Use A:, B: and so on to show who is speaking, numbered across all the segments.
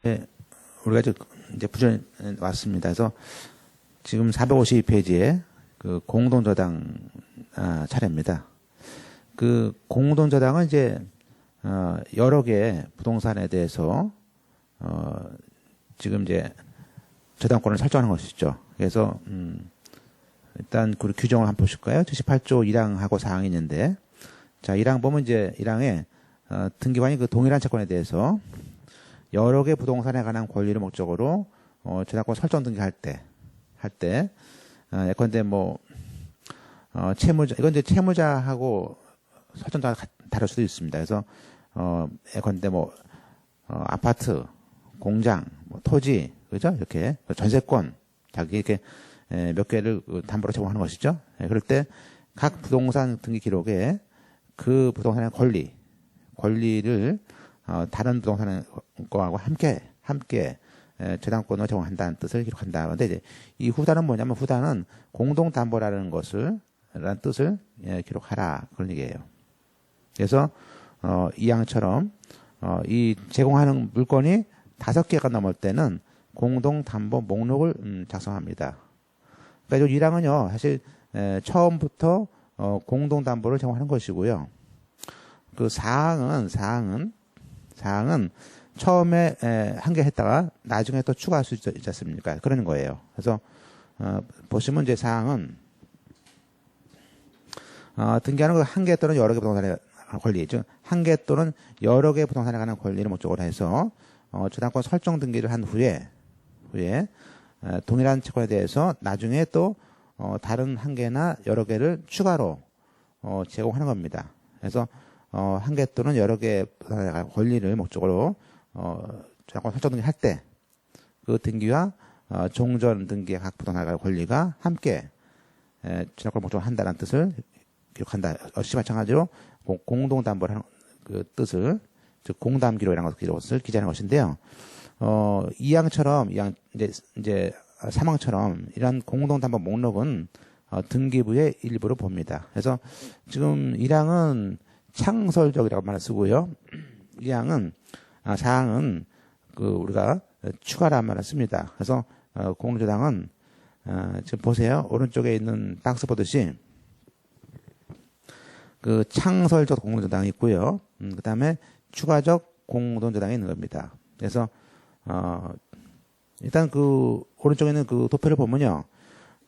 A: 네, 우리가 이제 부전에 왔습니다. 그래서 지금 452페이지에 그 공동저당 차례입니다. 그 공동저당은 이제 여러 개의 부동산에 대해서 지금 이제 저당권을 설정하는 것이죠. 그래서 일단 그 규정을 한번 보실까요? 78조 1항하고 4항이 있는데, 자 1항 보면 이제 1항에 등기관이 그 동일한 채권에 대해서 여러 개 부동산에 관한 권리를 목적으로 저당권 설정 등기할 때 예컨대 뭐 채무자, 이건 이제 채무자하고 설정자가 다를 수도 있습니다. 그래서 예컨대 뭐 아파트, 공장, 뭐 토지, 그죠? 이렇게 전세권 자기 이렇게 몇 개를 담보로 제공하는 것이죠. 그럴 때 각 부동산 등기 기록에 그 부동산의 권리를 다른 부동산 거하고 함께 저당권을 제공한다는 뜻을 기록한다. 그런데 이제 이 후단은 뭐냐면, 후단은 공동담보라는 라는 뜻을 기록하라, 그런 얘기예요. 그래서 이 항처럼 이 제공하는 물건이 5개가 넘을 때는 공동담보 목록을 작성합니다. 그러니까 이 1항은요, 사실 처음부터 공동담보를 제공하는 것이고요. 그 4항은 처음에 한 개 했다가 나중에 또 추가할 수 있지 않습니까? 그러는 거예요. 그래서 보시면 이제 4항은 등기하는 그 한 개 또는 여러 개 부동산의 권리, 즉 한 개 또는 여러 개 부동산에 관한 권리를 목적으로 해서 저당권 설정 등기를 한 후에 동일한 채권에 대해서 나중에 또 다른 한 개나 여러 개를 추가로 제공하는 겁니다. 그래서 한 개 또는 여러 개 부동산에 관한 권리를 목적으로 저당권 설정 등기 할 때 그 등기와 종전 등기의 각 부동산에 관한 권리가 함께 저당권 목적으로 한다는 뜻을 기록한다. 역시 마찬가지로 공동담보를 하는 그 뜻을, 즉 공담기록이라는 것을 기재하는 것인데요. 이 항처럼 이제 3항처럼 이런 공동담보 목록은 등기부의 일부로 봅니다. 그래서 지금 1항은 창설적이라고 말을 쓰고요. 4항은 그 우리가 추가라는 말을 씁니다. 그래서 공동저당은 지금 보세요. 오른쪽에 있는 박스 보듯이 그 창설적 공동저당이 있고요. 그 다음에 추가적 공동저당이 있는 겁니다. 그래서 일단 그 오른쪽에 있는 그 도표를 보면요,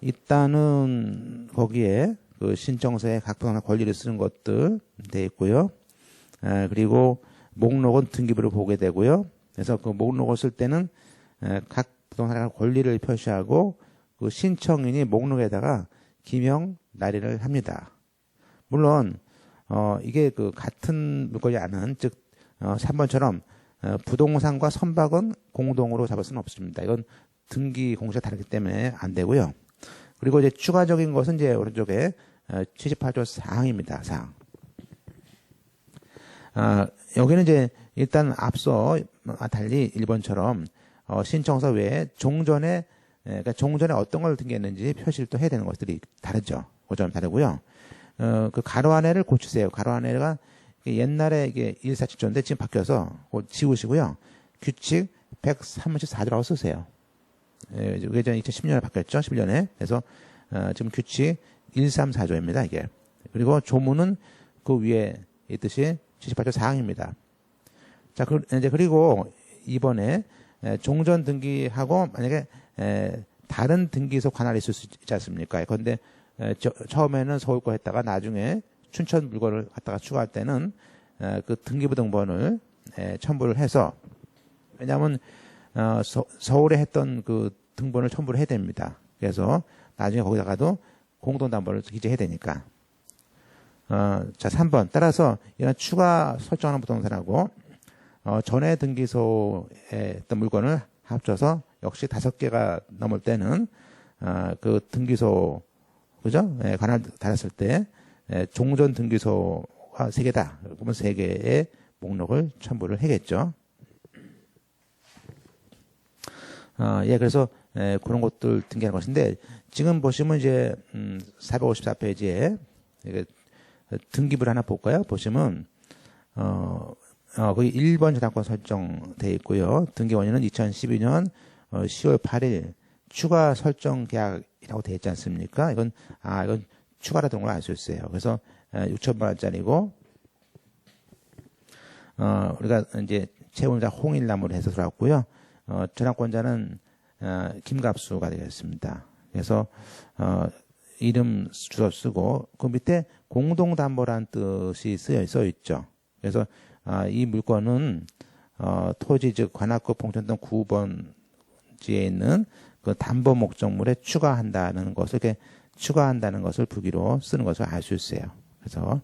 A: 일단은 거기에 그 신청서에 각 부동산 권리를 쓰는 것들 돼 있고요. 그리고 목록은 등기부를 보게 되고요. 그래서 그 목록을 쓸 때는 각 부동산의 권리를 표시하고 그 신청인이 목록에다가 기명 날인을 합니다. 물론 이게 그 같은 물건이 아닌, 즉 3번처럼 부동산과 선박은 공동으로 잡을 수는 없습니다. 이건 등기 공시가 다르기 때문에 안 되고요. 그리고 이제 추가적인 것은 이제 오른쪽에 78조 4항입니다. 4항. 여기는 이제 일단 앞서 달리 1번처럼 신청서 외에 종전에, 그러니까 종전에 어떤 걸 등기했는지 표시를 또 해야 되는 것들이 다르죠. 그 점 다르고요. 그 가로 안에를 고치세요. 가로 안에가 옛날에 이게 147조인데 지금 바뀌어서 지우시고요. 규칙 134조라고 쓰세요. 이게 2010년에 바뀌었죠. 11년에. 그래서 지금 규칙 134조입니다. 이게. 그리고 조문은 그 위에 있듯이 78조 4항입니다. 자, 이제 그리고 이번에 종전 등기하고 만약에 다른 등기소 관할이 있을 수 있지 않습니까? 그런데 처음에는 서울 거 했다가 나중에 춘천 물건을 갖다가 추가할 때는 그 등기부 등본을 첨부를 해서, 왜냐하면 서울에 했던 그 등본을 첨부를 해야 됩니다. 그래서 나중에 거기다가도 공동담보를 기재해야 되니까. 자, 3번. 따라서 이런 추가 설정하는 부동산하고 전에 등기소에 했던 물건을 합쳐서 역시 5개가 넘을 때는 그 등기소, 그죠? 관할 달았을 때 종전 등기소가 3개다. 그러면 3개의 목록을 첨부를 해야겠죠. 그래서 그런 것들 등기하는 것인데, 지금 보시면 이제 454페이지에 등기부를 하나 볼까요? 보시면 거기 1번 저당권 설정돼 있고요. 등기 원인은 2012년 10월 8일 추가 설정 계약이라고 되어 있지 않습니까? 이건 추가라는 걸 알 수 있어요. 그래서 6천만 원짜리고 우리가 이제 채무자 홍일남으로 해서 들어왔고요. 저당권자는 김갑수가 되겠습니다. 그래서 이름 주소 쓰고 그 밑에 공동담보라는 뜻이 써 있죠. 그래서 이 물건은 토지 즉 관악구 봉천동 9번지에 있는 그 담보 목적물에 추가한다는 것을 부기로 쓰는 것을 알 수 있어요. 그래서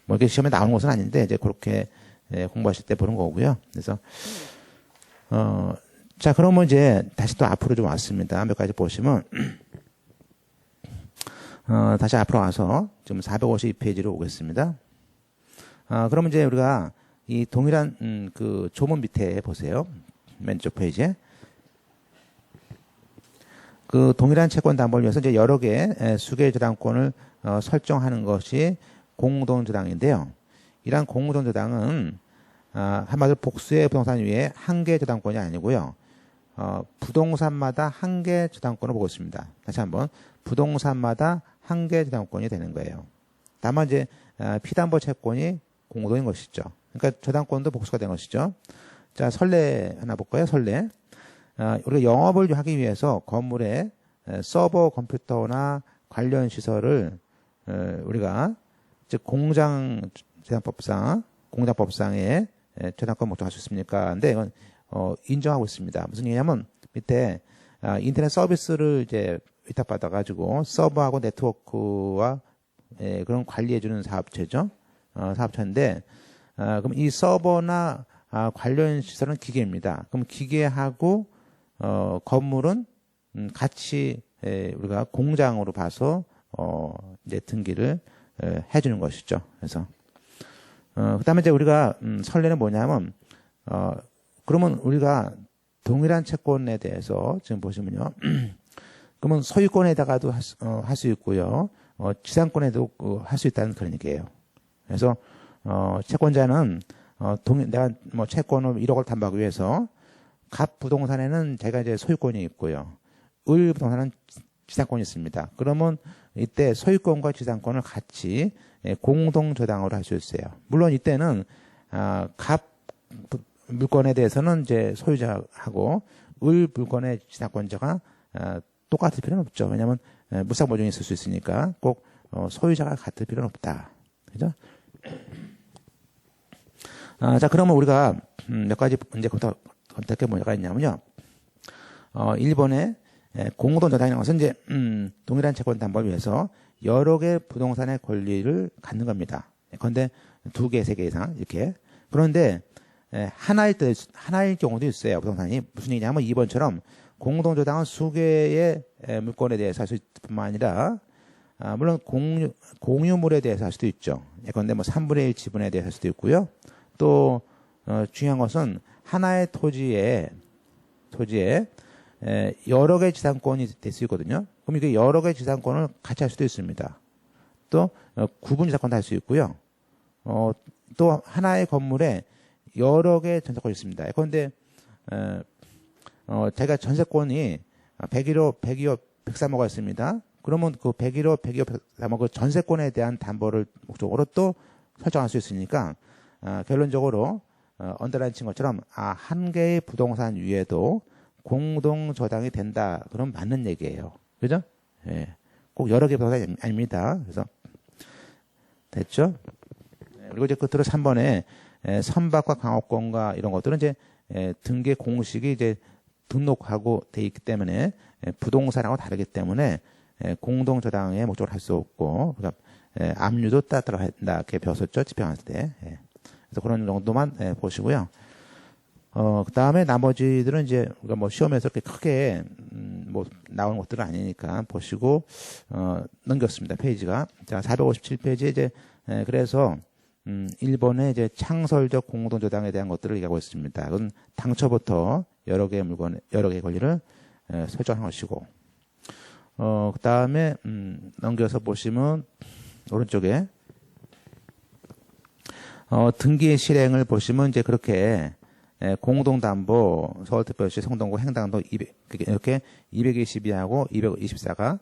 A: 뭐 이렇게 시험에 나오는 것은 아닌데 이제 그렇게 공부하실 때 보는 거고요. 그래서 자 그러면 이제 다시 또 앞으로 좀 왔습니다. 몇 가지 보시면 다시 앞으로 와서 지금 452페이지로 오겠습니다. 그러면 이제 우리가 이 동일한 그 조문 밑에 보세요. 왼쪽 페이지에 그 동일한 채권 담보를 위해서 이제 여러 개의 수개 저당권을 설정하는 것이 공동저당인데요. 이러한 공동저당은 한마디로 복수의 부동산 위에 한 개 저당권이 아니고요. 부동산마다 한 개 저당권을 보고 있습니다. 다시 한번 부동산마다 한 개 저당권이 되는 거예요. 다만 이제 피담보 채권이 공동인 것이죠. 그러니까 저당권도 복수가 된 것이죠. 자, 선례 하나 볼까요? 선례. 우리가 영업을 하기 위해서 건물에 서버 컴퓨터나 관련 시설을 우리가 즉 공장법상에 저당권 목적할 수 있습니까? 근데 이건 인정하고 있습니다. 무슨 얘기냐면 밑에 인터넷 서비스를 이제 위탁받아 가지고 서버하고 네트워크와 그런 관리해주는 사업체죠. 사업체인데 그럼 이 서버나 관련 시설은 기계입니다. 그럼 기계하고 건물은 같이 우리가 공장으로 봐서 이제 등기를 해주는 것이죠. 그래서 그다음에 이제 우리가 선례는 뭐냐면 그러면 우리가 동일한 채권에 대해서 지금 보시면요. 그러면 소유권에다가도 할 수 있고요. 지상권에도 할 수 있다는 그런 얘기예요. 그래서 채권자는 내가 뭐 채권을 1억을 담보하기 위해서 갑 부동산에는 제가 이제 소유권이 있고요. 을 부동산은 지상권이 있습니다. 그러면 이때 소유권과 지상권을 같이 공동 저당으로 할 수 있어요. 물론 이때는 갑 물건에 대해서는 이제 소유자하고 을 물건의 지상권자가 똑같을 필요는 없죠. 왜냐하면 무상 보증이 있을 수 있으니까 꼭 소유자가 같을 필요는 없다. 그죠? 자, 그러면 우리가 몇 가지 문제 검토할 뭐가 있냐면요. 1번에 공동저당이라는 것은 이제 동일한 채권 담보를 위해서 여러 개 부동산의 권리를 갖는 겁니다. 그런데 2개, 3개 이상 이렇게. 그런데 하나일 경우도 있어요. 부동산이. 무슨 얘기냐면 2번처럼 공동저당은 수개의 물건에 대해서 할 수 있을 뿐만 아니라 물론 공유물에 대해서 할 수도 있죠. 그런데 뭐 3분의 1 지분에 대해서 할 수도 있고요. 또 중요한 것은 하나의 토지에 여러 개의 지상권이 될 수 있거든요. 그럼 이게 여러 개의 지상권을 같이 할 수도 있습니다. 또 구분 지상권도 할 수 있고요. 또 하나의 건물에 여러 개의 전세권이 있습니다. 그런데 제가 전세권이 101호, 102호, 103호가 있습니다. 그러면 그 101호, 102호, 103호 그 전세권에 대한 담보를 목적으로 또 설정할 수 있으니까 결론적으로 언더라인 친 것처럼 한 개의 부동산 위에도 공동 저당이 된다. 그럼 맞는 얘기예요. 그죠? 예. 꼭 여러 개의 부동산이 아닙니다. 그래서 됐죠? 그리고 이제 끝으로 3번에 선박과 강업권과 이런 것들은 이제 등기 공식이 이제 등록하고 돼 있기 때문에 부동산하고 다르기 때문에 공동 저당의 목적을 할 수 없고 그다음 압류도 따라 한다 이렇게 배웠었죠. 집행할 때. 그래서 그런 정도만 보시고요. 그다음에 나머지들은 이제 우리가 뭐 시험에서 그렇게 크게 뭐 나오는 것들은 아니니까 보시고 넘겼습니다. 페이지가. 자, 457페이지에 이제 그래서 1번에 이제 창설적 공동저당에 대한 것들을 얘기하고 있습니다. 그건 당초부터 여러 개의 물건, 여러 개의 권리를 설정한 것이고, 그 다음에 넘겨서 보시면 오른쪽에 등기 실행을 보시면 이제 그렇게 공동담보, 서울특별시, 성동구, 행당도 이렇게 222하고 224가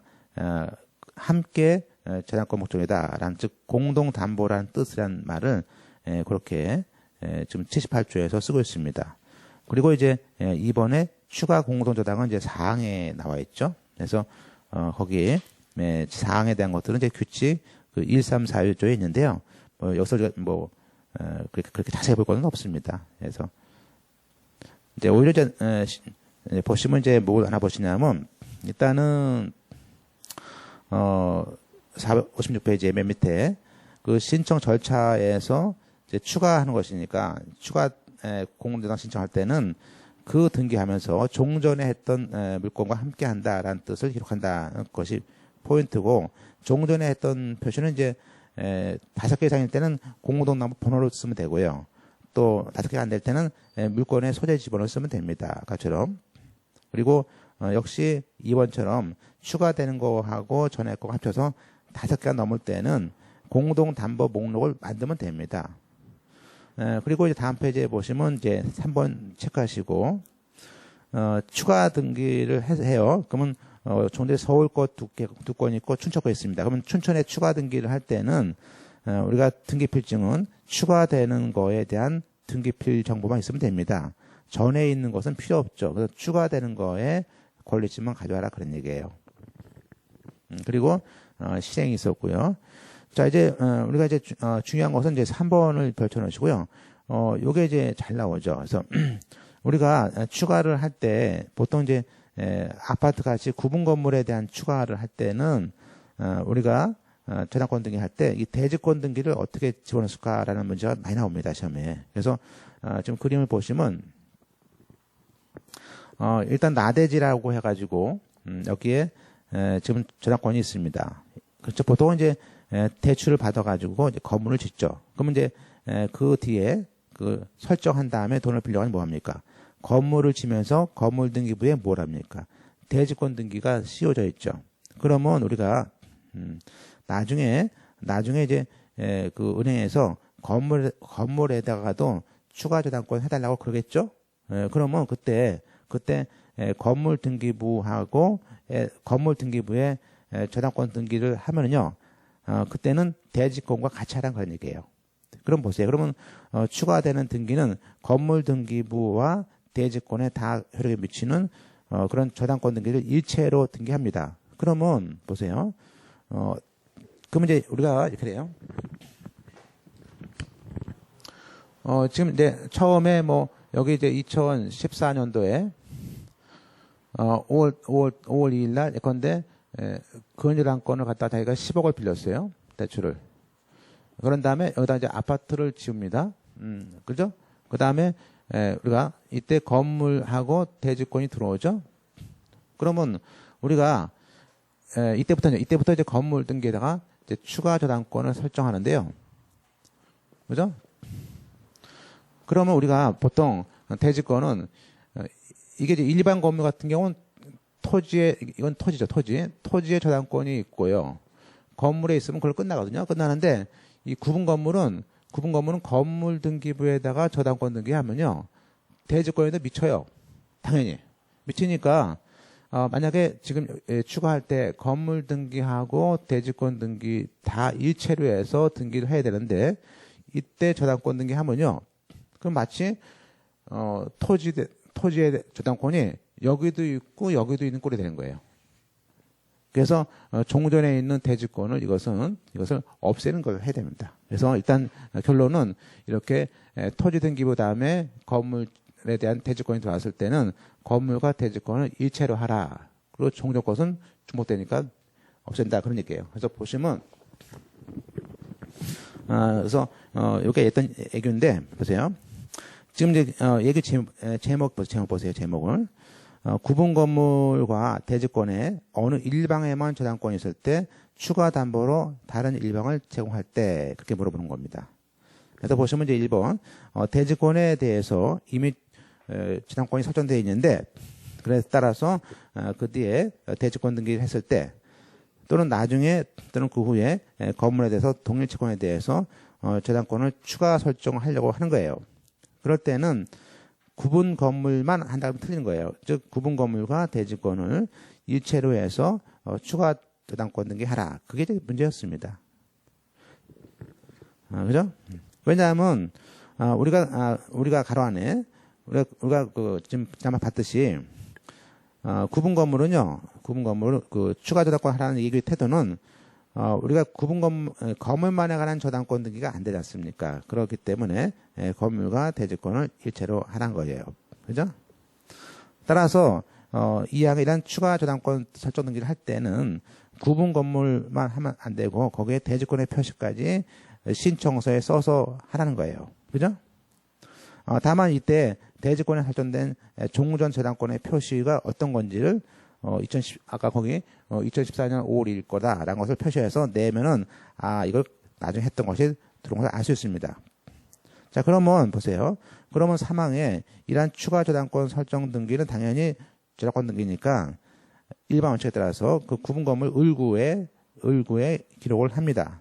A: 함께 저당권 목적이다라는 즉 공동담보라는 뜻이란 말을 그렇게 지금 78조에서 쓰고 있습니다. 그리고 이제 이번에 추가 공동저당은 이제 사항에 나와 있죠. 그래서 거기에 사항에 대한 것들은 이제 규칙 그 1341조에 있는데요. 여기서 그렇게 자세히 볼 건 없습니다. 그래서 이제 오히려 이제 보시면 이제 뭘 하나 보시냐면 일단은 456페이지의 맨 밑에 그 신청 절차에서 이제 추가하는 것이니까 추가 공동저당 신청할 때는 그 등기하면서 종전에 했던 물건과 함께 한다라는 뜻을 기록한다는 것이 포인트고 종전에 했던 표시는 이제 5개 이상일 때는 공동담보 번호를 쓰면 되고요. 또 5개가 안 될 때는 물건의 소재 지번호를 쓰면 됩니다. 아까처럼. 그리고 역시 2번처럼 추가되는 거하고 전에 거 합쳐서 5개가 넘을 때는 공동담보 목록을 만들면 됩니다. 그리고 이제 다음 페이지에 보시면 이제 3번 체크하시고 추가 등기를 해요. 그러면 종전에 서울 거 두 건 있고 춘천 거 있습니다. 그러면 춘천에 추가 등기를 할 때는 우리가 등기필증은 추가되는 거에 대한 등기필 정보만 있으면 됩니다. 전에 있는 것은 필요 없죠. 그래서 추가되는 거에 권리증만 가져와라 그런 얘기예요. 그리고 실행이 있었고요. 자 이제 우리가 이제 중요한 것은 이제 3번을 펼쳐놓으시고요. 요게 이제 잘 나오죠. 그래서 우리가 추가를 할 때 보통 이제 아파트 같이 구분 건물에 대한 추가를 할 때는 우리가 저당권 등기 할 때 이 대지권 등기를 어떻게 집어넣을까라는 문제가 많이 나옵니다. 시험에. 그래서 지금 그림을 보시면 일단 나대지라고 해가지고 여기에 지금 저당권이 있습니다. 그렇죠. 보통 이제 대출을 받아가지고 이제 건물을 짓죠. 그러면 이제 그 뒤에 그 설정한 다음에 돈을 빌려가면 뭐 합니까? 건물을 지면서 건물 등기부에 뭘 합니까? 대지권 등기가 씌워져 있죠. 그러면 우리가 나중에 이제 그 은행에서 건물에다가도 추가 저당권 해달라고 그러겠죠. 그러면 그때 건물 등기부하고 건물 등기부에 저당권 등기를 하면은요. 그때는 대지권과 같이 하라는 그런 얘기예요. 그럼 보세요. 그러면 추가되는 등기는 건물 등기부와 대지권에 다 효력에 미치는 그런 저당권 등기를 일체로 등기합니다. 그러면 보세요. 그러면 이제 우리가 이렇게 돼요. 지금 이제 처음에 뭐 여기 이제 2014년도에 5월 2일 날 예컨대 근저당권을 갖다 자기가 10억을 빌렸어요. 대출을. 그런 다음에 여기다 이제 아파트를 지읍니다. 그죠? 그 다음에 우리가 이때 건물하고 대지권이 들어오죠. 그러면 우리가 이때부터 이제 건물 등기에다가 이제 추가 저당권을 설정하는데요. 그죠? 그러면 우리가 보통 대지권은 이게 이제 일반 건물 같은 경우는 이건 토지죠, 토지에 저당권이 있고요. 건물에 있으면 그걸 끝나거든요. 끝나는데 이 구분 건물은 건물 등기부에다가 저당권 등기하면요. 대지권에도 미쳐요. 당연히. 미치니까 만약에 지금 추가할 때 건물 등기하고 대지권 등기 다 일체로 해서 등기를 해야 되는데 이때 저당권 등기하면요. 그럼 마치 토지의 저당권이 여기도 있고 여기도 있는 꼴이 되는 거예요. 그래서 종전에 있는 대지권을 이것을 없애는 걸 해야 됩니다. 그래서 일단 결론은 이렇게 토지 등기부 다음에 건물에 대한 대지권이 들어왔을 때는 건물과 대지권을 일체로 하라. 그리고 종전 것은 중복되니까 없앤다 그런 얘기예요. 그래서 보시면 그래서 이게 어떤 애교인데 보세요. 지금 이제 얘기 제목 보세요. 제목을. 구분 건물과 대지권에 어느 일방에만 저당권이 있을 때 추가 담보로 다른 일방을 제공할 때 그렇게 물어보는 겁니다. 그래서 보시면 이제 1번 대지권에 대해서 이미 저당권이 설정되어 있는데 그래서 따라서 그 뒤에 대지권 등기를 했을 때 또는 나중에 또는 그 후에 건물에 대해서 동일 채권에 대해서 저당권을 추가 설정하려고 하는 거예요. 그럴 때는 구분 건물만 한다면 틀리는 거예요. 즉 구분 건물과 대지권을 일체로 해서 추가 저당권 등기하라. 그게 이제 문제였습니다. 그죠? 왜냐하면 우리가 가로 안에 우리가 지금 아마 봤듯이 구분 건물은요. 구분 건물 추가 저당권 하라는 얘기의 태도는 우리가 구분 건물만에 관한 저당권 등기가 안 되지 않습니까? 그렇기 때문에 건물과 대지권을 일체로 하라는 거예요. 그죠? 따라서 이 항에 이런 추가 저당권 설정 등기를 할 때는 구분 건물만 하면 안 되고 거기에 대지권의 표시까지 신청서에 써서 하라는 거예요. 그죠? 다만 이때 대지권에 설정된 종전 저당권의 표시가 어떤 건지를 아까 거기 2014년 5월 1일 거다라는 것을 표시해서 내면은 이걸 나중에 했던 것이 들어온 걸 알 수 있습니다. 자, 그러면 보세요. 그러면 사망에 이러한 추가 저당권 설정 등기는 당연히 저당권 등기니까 일반 원칙에 따라서 그 구분 건물 을구에 기록을 합니다.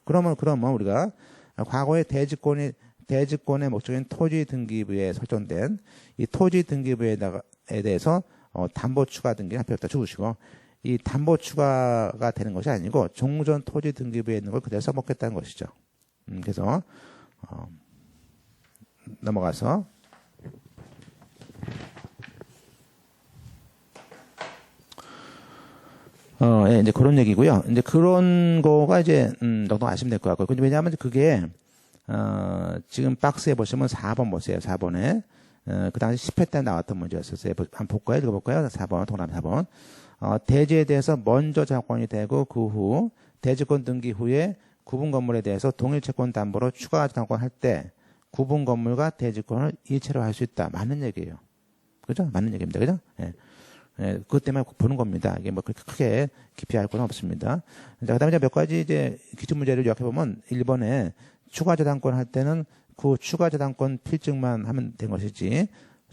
A: 그러면 우리가 과거에 대지권의 목적인 토지 등기부에 설정된 이 토지 등기부에 대해서 담보 추가 등기는 할 필요 없다 주시고 이 담보 추가가 되는 것이 아니고 종전 토지 등기부에 있는 걸 그대로 써먹겠다는 것이죠. 그래서 넘어가서 예, 이제 그런 얘기고요. 이제 그런 거가 이제 정도 아시면 될 것 같고요. 근데 왜냐하면 그게 지금 박스에 보시면 4번 보세요. 4번에 그 당시 10회 때 나왔던 문제였었어요. 한번 볼까요? 읽어볼까요? 4번, 동그라미 4번. 대지에 대해서 먼저 저당권이 되고 그 후 대지권 등기 후에 구분 건물에 대해서 동일 채권 담보로 추가 저당권 할 때 구분 건물과 대지권을 일체로 할 수 있다. 맞는 얘기예요. 그죠? 맞는 얘기입니다. 그죠? 예. 예, 그것 때문에 보는 겁니다. 이게 뭐 그렇게 크게 깊이 할 건 없습니다. 자, 그 다음에 몇 가지 이제 기출문제를 요약해보면 1번에 추가 저당권 할 때는 그 추가 저당권 필증만 하면 된 것이지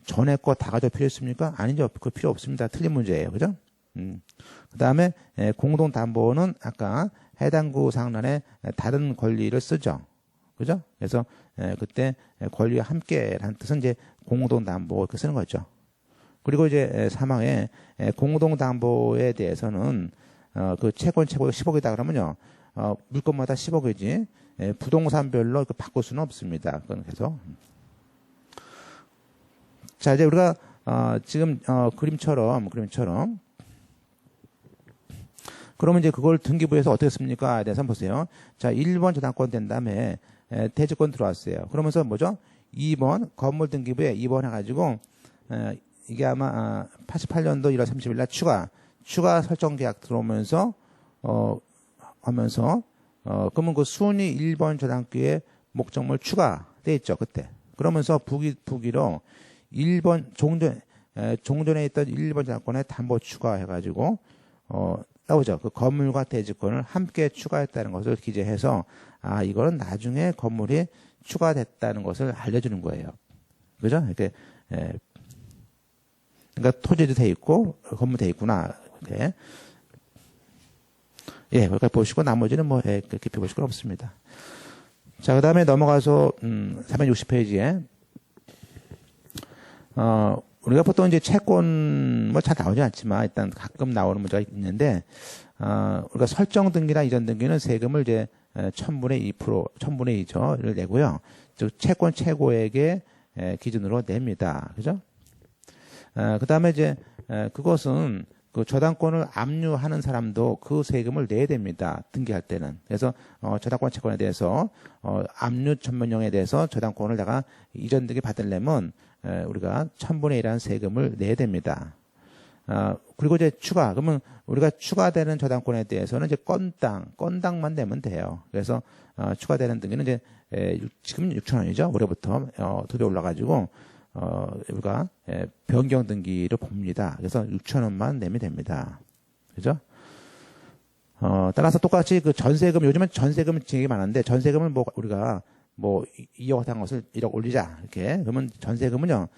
A: 전에 거 다 가져 필요 있습니까? 아니죠. 그 필요 없습니다. 틀린 문제예요. 그죠? 그 다음에 공동담보는 아까 해당 구 상란에 다른 권리를 쓰죠. 그죠? 그래서 그때 권리와 함께라는 뜻은 이제 공동담보 이렇게 쓰는 거죠. 그리고 이제 사망에 공동담보에 대해서는 그 채권 최고가 10억이다 그러면요. 물건마다 10억이지 부동산별로 바꿀 수는 없습니다. 그건 계속. 자, 이제 우리가 지금 그림처럼 그러면 이제 그걸 등기부에서 어떻게 씁니까? 대해서 한번 보세요. 자, 1번 저당권 된 다음에 대지권 들어왔어요. 그러면서 뭐죠? 2번 건물 등기부에 2번 해가지고 이게 아마 88년도 1월 30일 날 추가 설정 계약 들어오면서 하면서 그러면 그 순위 1번 저당권의 목적물 추가돼 있죠. 그때. 그러면서 부기로 1번 종전에 있던 1번 저당권에 담보 추가해가지고 나오죠. 그 건물과 대지권을 함께 추가했다는 것을 기재해서 이거는 나중에 건물이 추가됐다는 것을 알려주는 거예요. 그죠? 이렇게 그러니까 토지도 돼 있고 건물 돼 있구나. 이렇게. 예, 여기까지 보시고 나머지는 뭐 깊이 보실 건 없습니다. 자, 그 다음에 넘어가서 360페이지에 우리가 보통 이제 채권 뭐 잘 나오지 않지만 일단 가끔 나오는 문제가 있는데 우리가 설정 등기나 이전 등기는 세금을 이제 1000분의 2%를 내고요. 즉 채권 최고액의 기준으로 냅니다. 그죠? 그 다음에 이제 그것은 그 저당권을 압류하는 사람도 그 세금을 내야 됩니다. 등기할 때는. 그래서 저당권 채권에 대해서 압류 전면령에 대해서 저당권을 내가 이전 등기 받으려면 우리가 1000분의 1이라는 세금을 내야 됩니다. 그리고 이제 그러면 우리가 추가되는 저당권에 대해서는 이제 건당만 내면 돼요. 그래서 추가되는 등기는 이제 지금 6,000원이죠. 올해부터 2배 올라가지고 우리가 변경 등기를 봅니다. 그래서 6,000원만 내면 됩니다. 그죠? 따라서 똑같이 그 전세금, 요즘은 전세금 되게 많은데 전세금을 우리가 2억 한 것을 1억 올리자. 이렇게. 그러면 전세금은요,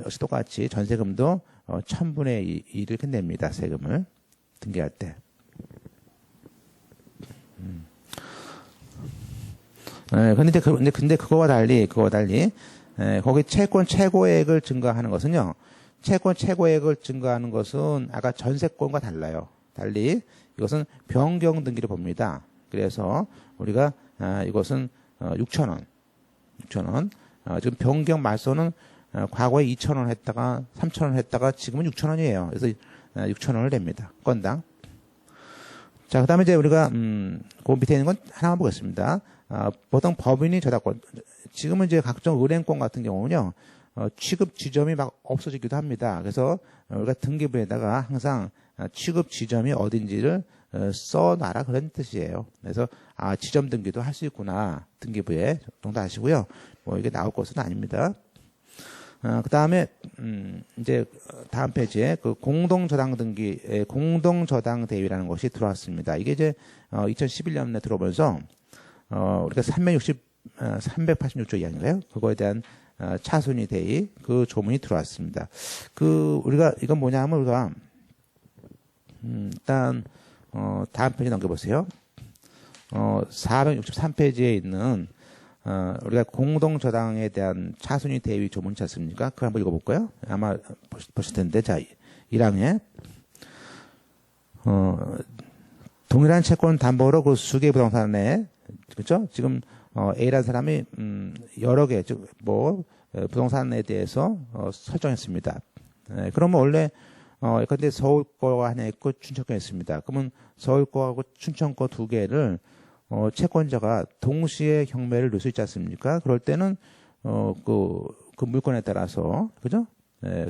A: 역시 똑같이 전세금도 1000분의 2를 이렇게 냅니다. 세금을. 등기할 때. 근데 그거와 달리, 거기 채권 최고액을 증가하는 것은요, 채권 최고액을 증가하는 것은 아까 전세권과 달라요. 달리 이것은 변경 등기를 봅니다. 그래서 우리가, 이것은, 6,000원. 지금 변경 말소는 과거에 2,000원 했다가 3,000원 했다가 지금은 6,000원이에요. 그래서 6,000원을 냅니다. 건당. 자, 그 다음에 이제 우리가, 그 밑에 있는 건 하나만 보겠습니다. 보통 법인이 저당권, 지금은 이제 각종 은행권 같은 경우는요, 취급 지점이 막 없어지기도 합니다. 그래서 우리가 등기부에다가 항상 취급 지점이 어딘지를 써놔라 그런 뜻이에요. 그래서 지점 등기도 할 수 있구나. 등기부에 정도 하시고요. 뭐 이게 나올 것은 아닙니다. 그 다음에, 이제, 다음 페이지에 그 공동저당 등기, 공동저당 대위라는 것이 들어왔습니다. 이게 이제, 2011년에 들어오면서, 우리가 386조 이하인가요? 그거에 대한, 차순위 대위, 그 조문이 들어왔습니다. 우리가, 이건 뭐냐 하면 우리가, 일단, 다음 페이지 넘겨보세요. 463페이지에 있는, 우리가 공동저당에 대한 차순위 대위 조문 있지 않습니까? 그걸 한번 읽어볼까요? 아마 보실 텐데, 자, 1항에, 동일한 채권 담보로 그 수개 부동산에, 그죠? 지금, A라는 사람이, 여러 개, 즉, 부동산에 대해서, 설정했습니다. 그러면 원래, 근데 서울 거가 하나 있고 춘천 거 있습니다. 그러면 서울 거하고 춘천 거 두 개를, 채권자가 동시에 경매를 넣을 수 있지 않습니까? 그럴 때는, 그 물건에 따라서, 그죠?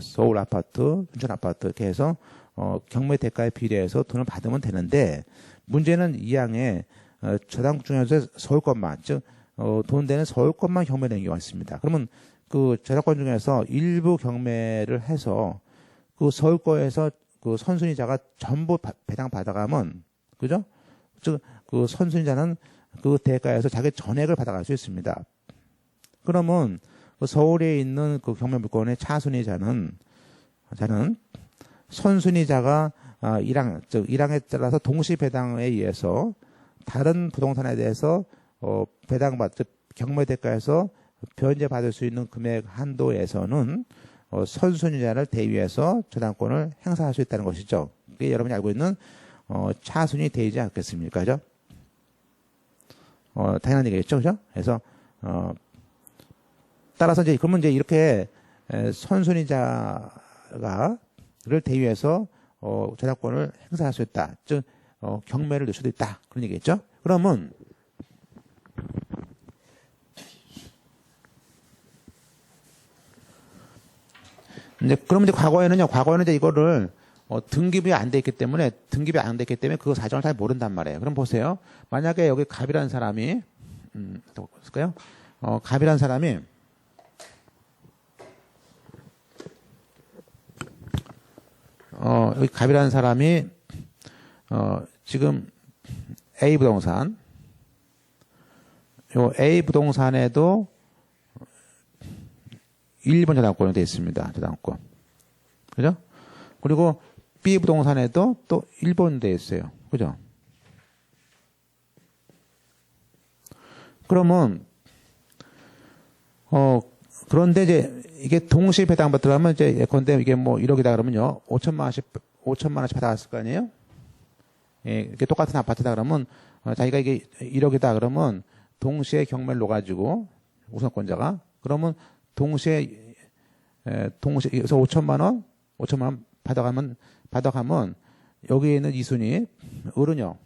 A: 서울 아파트, 춘천 아파트, 이렇게 해서, 경매 대가에 비례해서 돈을 받으면 되는데, 문제는 이 항에, 저당 중에서 서울 것만, 즉, 돈 되는 서울 것만 경매되는 경우가 있습니다. 그러면 그 저당권 중에서 일부 경매를 해서, 그 서울 거에서 그 선순위자가 전부 배당 받아가면, 그죠? 즉, 그 선순위자는 그 대가에서 자기 전액을 받아갈 수 있습니다. 그러면 그 서울에 있는 그 경매 물건의 차순위자는 선순위자가 1항에 따라서 동시 배당에 의해서 다른 부동산에 대해서 경매 대가에서 변제받을 수 있는 금액 한도에서는 선순위자를 대위해서 저당권을 행사할 수 있다는 것이죠. 그게 여러분이 알고 있는 차순위 대위지 않겠습니까? 그죠? 당연한 얘기겠죠. 그죠? 그래서, 따라서 그러면 이렇게 선순위자를 대위해서, 저당권을 행사할 수 있다. 즉, 경매를 넣을 수도 있다. 그런 얘기겠죠? 그러면, 그러면 과거에는 이거를, 등기부에 안 돼 있기 때문에 그 사정을 잘 모른단 말이에요. 그럼 보세요. 만약에 여기 갑이라는 사람이, 또 볼까요? 갑이라는 사람이, 여기 갑이라는 사람이, 지금 A 부동산, 요 A 부동산에도 1번 저당권이 되어 있습니다. 저당권. 그죠? 그리고 B 부동산에도 또 1번 되어 있어요. 그죠? 그러면, 그런데 이게 동시 배당받으려 하면 예컨대 이게 1억이다 그러면요. 5천만 원씩 받아갔을 거 아니에요? 예, 이게 똑같은 아파트다 그러면, 자기가 이게 1억이다 그러면 동시에 경매를 놓아가지고 우선권자가 그러면 동시에 여기서 5천만 원 받아가면 여기에 있는 이순이 을은요.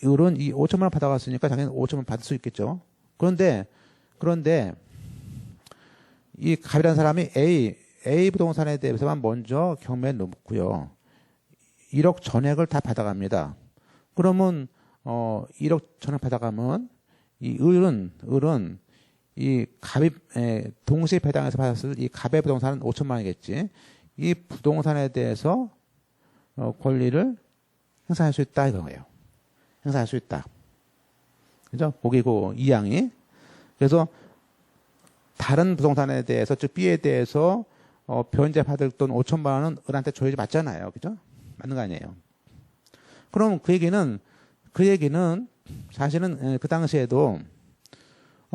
A: 을은 이 5천만 원 받아갔으니까 자기는 5천만 원 받을 수 있겠죠. 그런데 이 갑이라는 사람이 A 부동산에 대해서만 먼저 경매에 놓고요. 1억 전액을 다 받아갑니다. 그러면 1억 전액 받아가면 이 을은 이 갑이 동시에 배당해서 받았을 이 갑의 부동산은 5천만 원이겠지. 이 부동산에 대해서 권리를 행사할 수 있다 이거예요. 행사할 수 있다. 그죠? 거기고 이항이. 그래서 다른 부동산에 대해서 즉 B에 대해서 변제 받을 돈 5천만 원은 을한테 줘야지 맞잖아요. 그죠? 맞는 거 아니에요. 그럼 그 얘기는 사실은 그 당시에도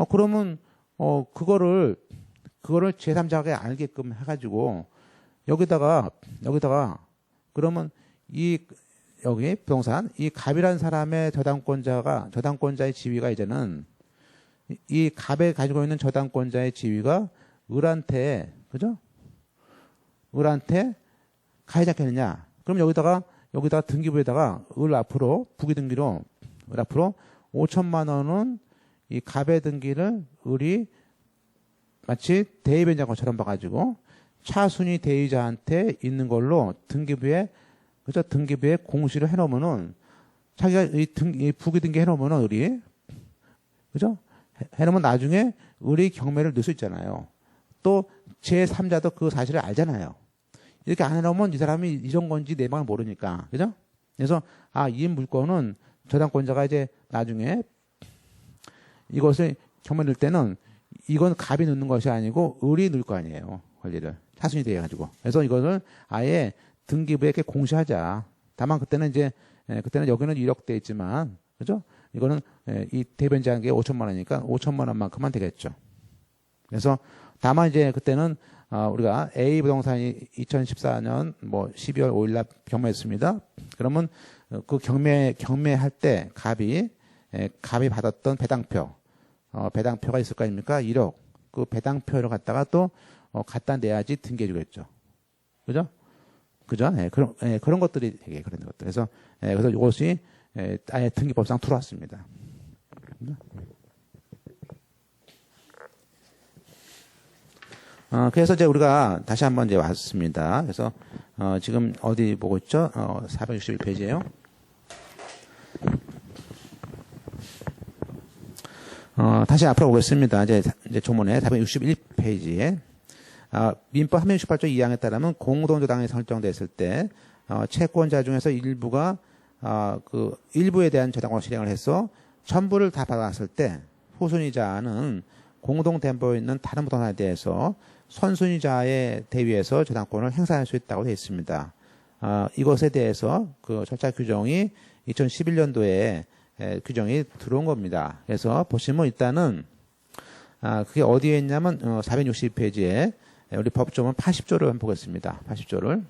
A: 그러면 그거를 제3자가 알게끔 해가지고 여기다가 그러면 여기 부동산 이 갑이라는 사람의 저당권자의 지위가 이제는 이 갑에 가지고 있는 저당권자의 지위가 을한테 그죠? 을한테 가해지 않겠느냐? 그럼 여기다가 등기부에다가 을 앞으로 부기 등기로 을 앞으로 5천만 원은 이 갑의 등기를 을이 마치 대의변자 것처럼 봐가지고 차순위 대의자한테 있는 걸로 등기부에 공시를 해놓으면은 자기가 이 부기 등기 해놓으면은 을이 그죠? 해놓으면 나중에 을이 경매를 넣을 수 있잖아요. 또 제3자도 그 사실을 알잖아요. 이렇게 안 해놓으면 이 사람이 이런 건지 내방을 모르니까 그죠? 그래서 이 물건은 저당권자가 이제 나중에 이것을 경매 넣을 때는 이건 갑이 넣는 것이 아니고 을이 넣을 거 아니에요. 권리를 차순위 돼가지고. 그래서 이거를 아예 등기부에 이렇게 공시하자. 다만 그때는 여기는 1억 돼 있지만 그죠? 이거는 이 대변자한 게 5천만 원이니까 5천만 원만큼만 되겠죠. 그래서 다만 이제 그때는 우리가 A 부동산이 2014년 12월 5일 날 경매했습니다. 그러면 그 경매할 때 갑이 받았던 배당표가 있을 거 아닙니까? 1억. 그 배당표를 갖다가 또 갖다 내야지 등기해 주겠죠. 그죠? 그죠? 그런 것들이 되게 그런 것들. 그래서 이것이 아예 등기법상 들어왔습니다. 그래서 이제 우리가 다시 한번 이제 왔습니다. 그래서 지금 어디 보고 있죠? 461페이지예요. 다시 앞으로 오겠습니다. 이제 조문에 461페이지에 민법 368조 2항에 따르면 공동저당이 설정됐을 때 채권자 중에서 일부가 그 일부에 대한 저당권 실행을 해서 전부를 다 받아갔을 때 후순위자는 공동담보에 있는 다른 부동산에 대해서 선순위자의 대위에서 저당권을 행사할 수 있다고 되어 있습니다. 이것에 대해서 그 절차 규정이 2011년도에 규정이 들어온 겁니다. 그래서 보시면 일단은 그게 어디에 있냐면 460페이지에 우리 법조문 80조를 한번 보겠습니다. 80조를.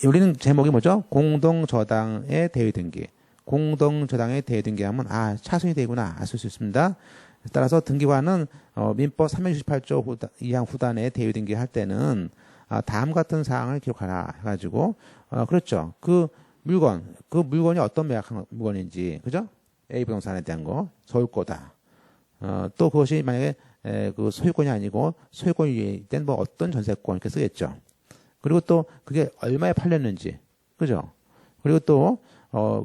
A: 우리는 제목이 뭐죠? 공동저당의 대위등기. 공동저당의 대위등기하면 차순위 대위구나 알 수 있습니다. 따라서 등기관은 민법 368조 2항 후단에 대위등기 할 때는 다음 같은 사항을 기록하라 해가지고 그렇죠. 그 물건이 어떤 매각한 물건인지 그죠? A 부동산에 대한 거 소유권이다. 또 그것이 만약에 그 소유권이 아니고 소유권이 된 어떤 전세권 이렇게 쓰겠죠. 그리고 또 그게 얼마에 팔렸는지 그죠? 그리고 또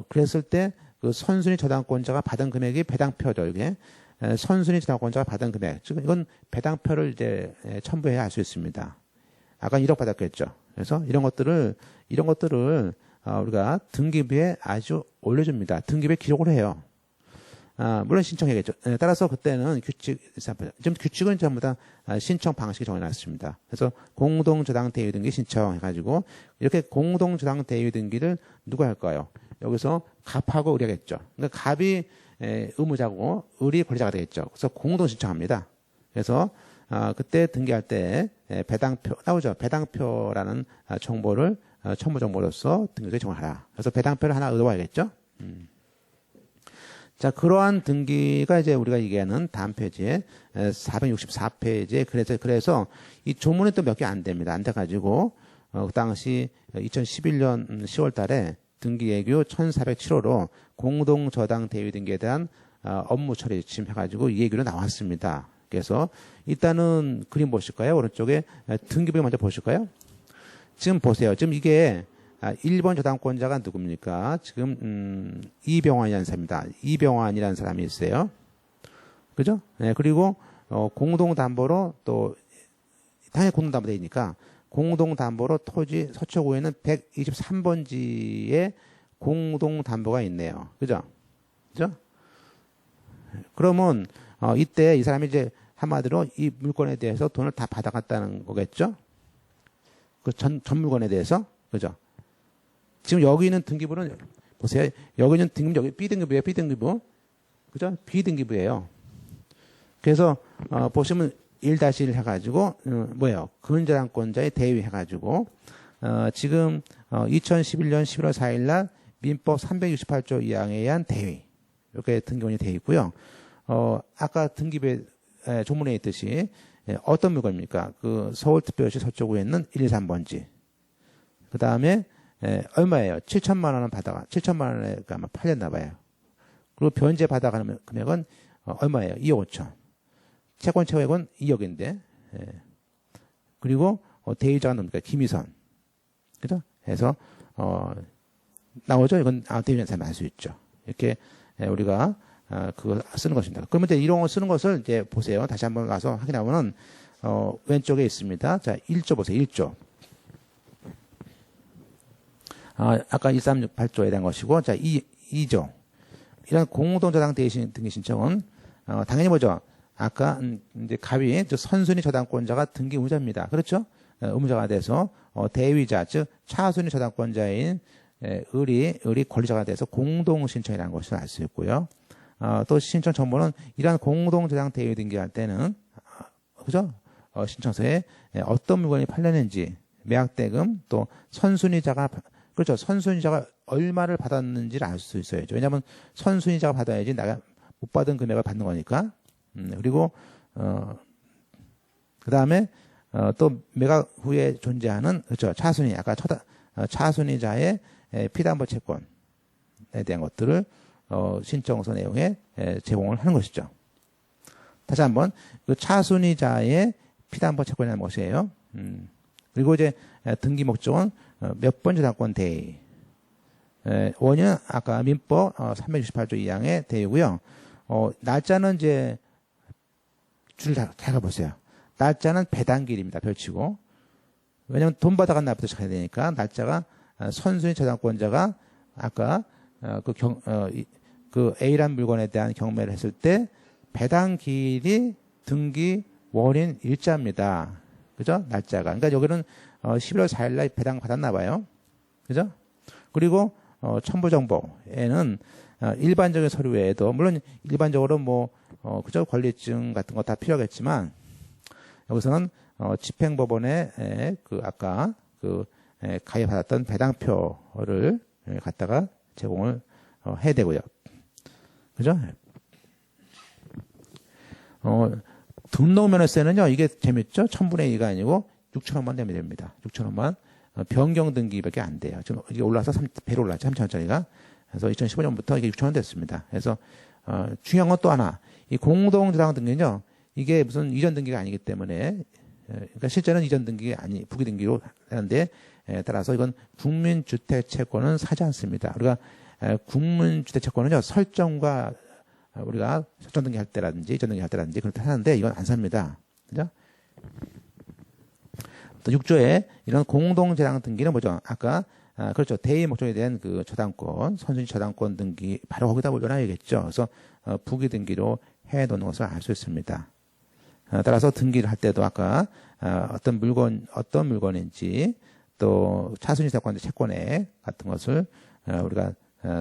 A: 그랬을 때 그 선순위 저당권자가 받은 금액이 배당표죠. 이게 선순위 저당권자가 받은 금액. 지금 이건 배당표를 이제 첨부해야 알 수 있습니다. 아까 1억 받았겠죠. 그래서 이런 것들을 우리가 등기부에 아주 올려줍니다. 등기부에 기록을 해요. 물론 신청해야겠죠. 따라서 그때는 지금 규칙은 전부 다 신청 방식이 정해놨습니다. 그래서 공동저당 대위등기 신청해가지고 이렇게 공동저당 대위등기를 누가 할까요? 여기서 갑하고 을이 하겠죠. 그러니까 갑이 의무자고 을이 권리자가 되겠죠. 그래서 공동 신청합니다. 그래서 그때 등기할 때 배당표 나오죠. 배당표라는 정보를 첨부 정보로서 등기를 제공하라. 그래서 배당표를 하나 얻어와야겠죠. 자, 그러한 등기가 이제 우리가 얘기하는 다음 페이지에 464페이지에 그래서 이 조문이 또 몇 개 안 됩니다. 안 돼가지고 그 당시 2011년 10월 달에 등기예규 1407호로 공동저당 대위등기에 대한 업무 처리 지침해가지고 이 예규로 나왔습니다. 그래서 일단은 그림 보실까요? 오른쪽에 등기부에 먼저 보실까요? 지금 보세요. 지금 이게 1번 저당권자가 누굽니까? 지금 이병환이라는 사람입니다. 이병환이라는 사람이 있어요. 그죠? 네, 그리고 공동담보로 또 당연히 공동담보 되니까 공동담보로 토지 서초구에는 123번지의 공동담보가 있네요. 그죠? 그죠? 그러면 이때 이 사람이 이제 한마디로 이 물건에 대해서 돈을 다 받아갔다는 거겠죠? 그 전 물건에 대해서. 그죠? 지금 여기 있는 등기부는 보세요. 여기는 등급, 여기 B등급이에요. B등급. 그죠? B등급이에요. 그래서, 보시면 1-1 해가지고, 뭐예요? 근저당권자의 대위 해가지고, 지금, 2011년 11월 4일 날 민법 368조 2항에 의한 대위. 이렇게 등기원이 되어 있고요. 아까 등기부에, 조문에 있듯이, 어떤 물건입니까? 그 서울특별시 서초구에 있는 1, 2, 3번지. 그 다음에, 얼마예요? 7천만 원은 받아가, 7천만 원에 아마 팔렸나 봐요. 그리고 변제 받아가는 금액은 얼마예요? 2억 5천. 채권 채액은 2억인데, 그리고 대위자가 뭡니까? 김희선. 그죠? 해서, 나오죠? 이건 대위자한테 알 수 있죠. 이렇게 우리가 그걸 쓰는 것입니다. 그러면 이제 이런 걸 쓰는 것을 이제 보세요. 다시 한번 가서 확인하면은, 왼쪽에 있습니다. 자, 1조 보세요. 1조. 아까 1368조에 대한 것이고, 자, 2조. 이런 공동저당 대신 등기 신청은, 당연히 뭐죠? 아까, 이제 가위, 즉, 선순위 저당권자가 등기 의무자입니다. 그렇죠? 의무자가 돼서, 대위자, 즉, 차순위 저당권자인, 을이 권리자가 돼서 공동신청이라는 것을 알 수 있고요. 또 신청 정보는 이러한 공동저당 대위 등기할 때는, 그죠? 신청서에 어떤 물건이 팔렸는지, 매각대금, 또 선순위자가, 그렇죠. 선순위자가 얼마를 받았는지를 알 수 있어야죠. 왜냐하면 선순위자가 받아야지 내가 못 받은 금액을 받는 거니까. 그리고, 그 다음에, 또 매각 후에 존재하는, 그렇죠. 차순위, 아까 차순위자의 피담보 채권에 대한 것들을 신청서 내용에 제공을 하는 것이죠. 다시 한번 그 차순위자의 피담보 채권이라는 것이에요. 그리고 이제 등기 목적은 몇 번 저당권 대위. 원인은 아까 민법 368조 2항의 대위고요. 날짜는 이제 줄 잘 가보세요. 날짜는 배당기일입니다. 별치고. 왜냐하면 돈 받아간 날부터 시작해야 되니까 날짜가 선순위 저당권자가 아까 그 A란 물건에 대한 경매를 했을 때 배당 기일이 등기 원인 일자입니다. 그죠? 날짜가. 그러니까 여기는 11월 4일 날 배당 받았나 봐요. 그죠? 그리고 첨부 정보에는 일반적인 서류 외에도 물론 일반적으로 뭐 그죠? 권리증 같은 거 다 필요하겠지만 여기서는 집행법원에 그 아까 그 가입받았던 배당표를 갖다가 제공을 해야 되고요. 그죠? 등록면허세는요, 이게 재밌죠? 1000분의 2가 아니고 6,000원만 내면 됩니다. 6,000원만. 변경 등기밖에 안 돼요. 지금 이게 올라서 배로 올랐죠. 3,000원짜리가. 그래서 2015년부터 이게 6,000원 됐습니다. 그래서, 중요한 건 또 하나. 이 공동저당 등기는요, 이게 무슨 이전 등기가 아니기 때문에, 그러니까 실제는 이전 등기가 부기 등기로 하는데, 따라서 이건 국민주택채권은 사지 않습니다. 우리가 국민주택채권은요, 설정과 우리가 설정 등기 할 때라든지 이전 등기 할 때라든지 그렇게 하는데 이건 안 삽니다. 그죠? 또 6조에 이런 공동저당 등기는 뭐죠? 아까 그렇죠. 대의 목적에 대한 그 저당권, 선순위 저당권 등기 바로 거기다 올려놔야겠죠. 그래서 부기 등기로 해 놓는 것을 알 수 있습니다. 따라서 등기를 할 때도 아까 어떤 물건인지 또 차순위 채권 채권액 같은 것을 우리가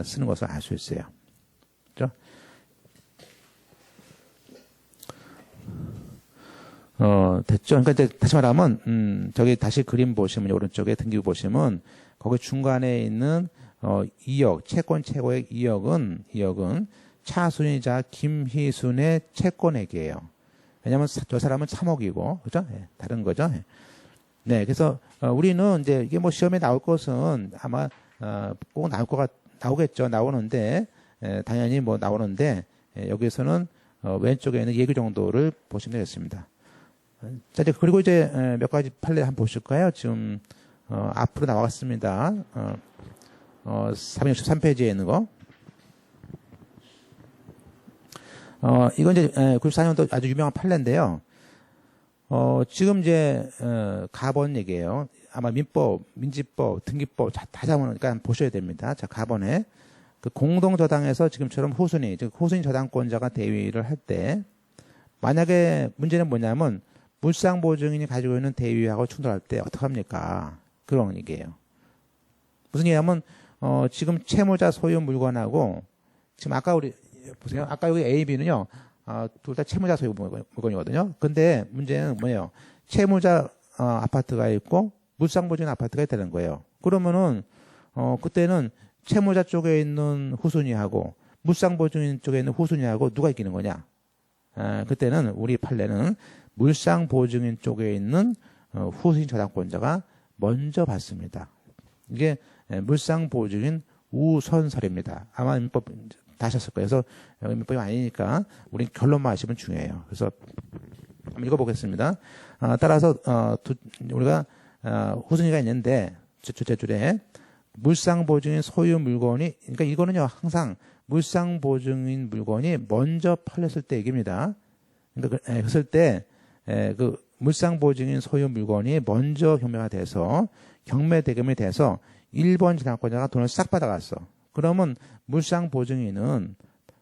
A: 쓰는 것을 알 수 있어요. 그렇죠? 됐죠? 그러니까 이제 다시 말하면, 저기 다시 그림 보시면, 오른쪽에 등기부 보시면, 거기 중간에 있는, 2억, 채권 최고액 2억은 차순위자 김희순의 채권액이에요. 왜냐면 저 사람은 3억이고, 그죠? 네, 다른 거죠? 네, 그래서, 우리는 이제 이게 뭐 시험에 나올 것은 아마, 꼭 나오겠죠. 나오는데, 당연히 뭐 나오는데, 여기서는, 왼쪽에 있는 얘기 정도를 보시면 되겠습니다. 자, 이제 그리고 이제 몇 가지 판례 한번 보실까요? 지금 앞으로 나왔습니다. 363페이지에 있는 거. 이건 이제 94년도 아주 유명한 판례인데요. 지금 이제 가번 얘기예요. 아마 민법, 민지법, 등기법 다 잡으니까 보셔야 됩니다. 자, 가번에 그 공동저당에서 지금처럼 후순위, 즉 후순위 저당권자가 대위를 할 때 만약에 문제는 뭐냐면 물상보증인이 가지고 있는 대위하고 충돌할 때 어떡합니까? 그런 얘기예요. 무슨 얘기냐면 지금 채무자 소유 물건하고 지금 아까 우리 보세요. 아까 여기 A, B는요. 둘 다 채무자 소유 물건이거든요. 근데 문제는 뭐예요? 채무자 아파트가 있고 물상보증 아파트가 있다는 거예요. 그러면은 그때는 채무자 쪽에 있는 후순위하고 물상보증인 쪽에 있는 후순위하고 누가 이기는 거냐? 그때는 우리 판례는 물상보증인 쪽에 있는 후순위 저당권자가 먼저 받습니다. 이게 물상보증인 우선설입니다. 아마 민법 다 하셨을 거예요. 그래서 민법이 아니니까 우리 결론만 아시면 중요해요. 그래서 한번 읽어보겠습니다. 따라서 우리가 후순위가 있는데 첫째 줄에 물상보증인 소유 물건이 그러니까 이거는요 항상 물상보증인 물건이 먼저 팔렸을 때 얘기입니다. 그러니까 그랬을 때 그 물상보증인 소유 물건이 먼저 경매대금이 돼서 1번 저당권자가 돈을 싹 받아갔어. 그러면 물상보증인은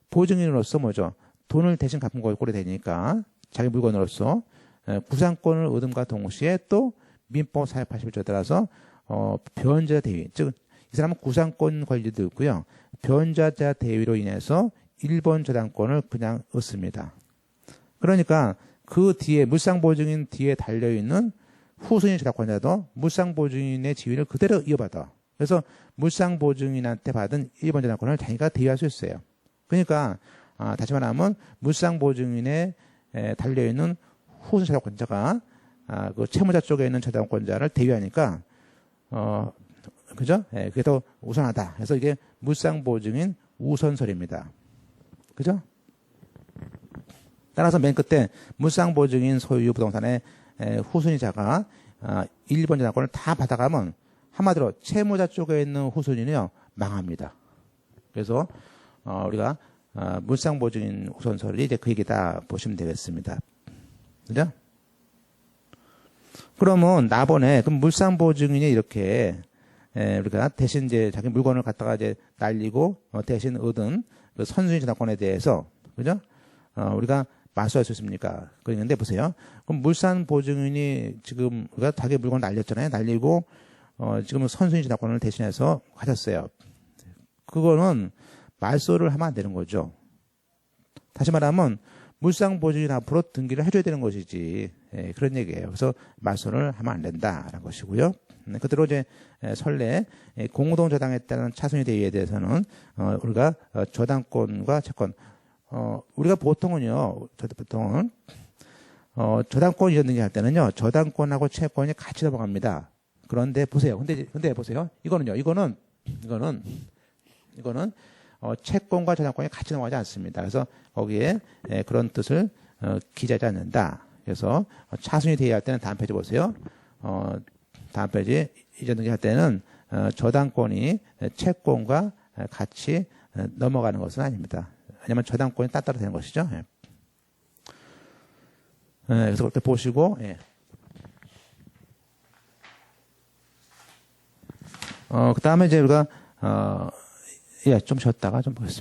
A: 보증인으로서 뭐죠? 돈을 대신 갚은 꼴이 되니까 자기 물건으로서 구상권을 얻음과 동시에 또 민법 481조에 따라서 변제자 대위, 즉 이 사람은 구상권 권리도 있고요. 변제자 대위로 인해서 1번 저당권을 그냥 얻습니다. 그러니까 그 뒤에 물상보증인 뒤에 달려있는 후순위 저당권자도 물상보증인의 지위를 그대로 이어받아. 그래서 물상보증인한테 받은 1번 저당권을 자기가 대위할 수 있어요. 그러니까 다시 말하면 물상보증인에 달려있는 후순위 저당권자가 그 채무자 쪽에 있는 저당권자를 대위하니까 그죠? 그게 더 우선하다. 그래서 이게 물상보증인 우선설입니다. 그죠? 따라서 맨 끝에 물상보증인 소유 부동산의 후순위자가 1번 저당권을 다 받아가면 한마디로 채무자 쪽에 있는 후순위는요 망합니다. 그래서 우리가 물상보증인 우선설이 이제 그 얘기다 보시면 되겠습니다. 그죠? 그러면 나번에 그럼 물상보증인이 이렇게 우리가 대신 이제 자기 물건을 갖다가 이제 날리고 대신 얻은 그 선순위 저당권에 대해서 그죠? 우리가 마수할 수 있습니까? 그런데 보세요. 그럼 물상보증인이 지금 우리가 자기 물건을 날렸잖아요. 날리고 지금 선순위 저당권을 대신해서 가졌어요. 그거는 말소를 하면 안 되는 거죠. 다시 말하면 물상보증인 앞으로 등기를 해줘야 되는 것이지 그런 얘기예요. 그래서 말소를 하면 안 된다라는 것이고요. 그대로 이제 선례 공동저당에 따른 차순위 대위에 대해서는 우리가 저당권과 채권 우리가 보통은요 저당권 이전 등기할 때는요 저당권하고 채권이 같이 넘어갑니다. 그런데 보세요. 근데 보세요. 이거는 채권과 저당권이 같이 넘어가지 않습니다. 그래서 거기에 그런 뜻을 기재하지 않는다. 그래서 차순위 대위할 때는 다음 페이지 보세요. 다음 페이지 이전 등기할 때는 저당권이 채권과 같이 넘어가는 것은 아닙니다. 왜냐하면 저당권이 따로 되는 것이죠. 그래서 그렇게 보시고 그 다음에 이제 우리가 좀 쉬었다가 좀 보겠습니다.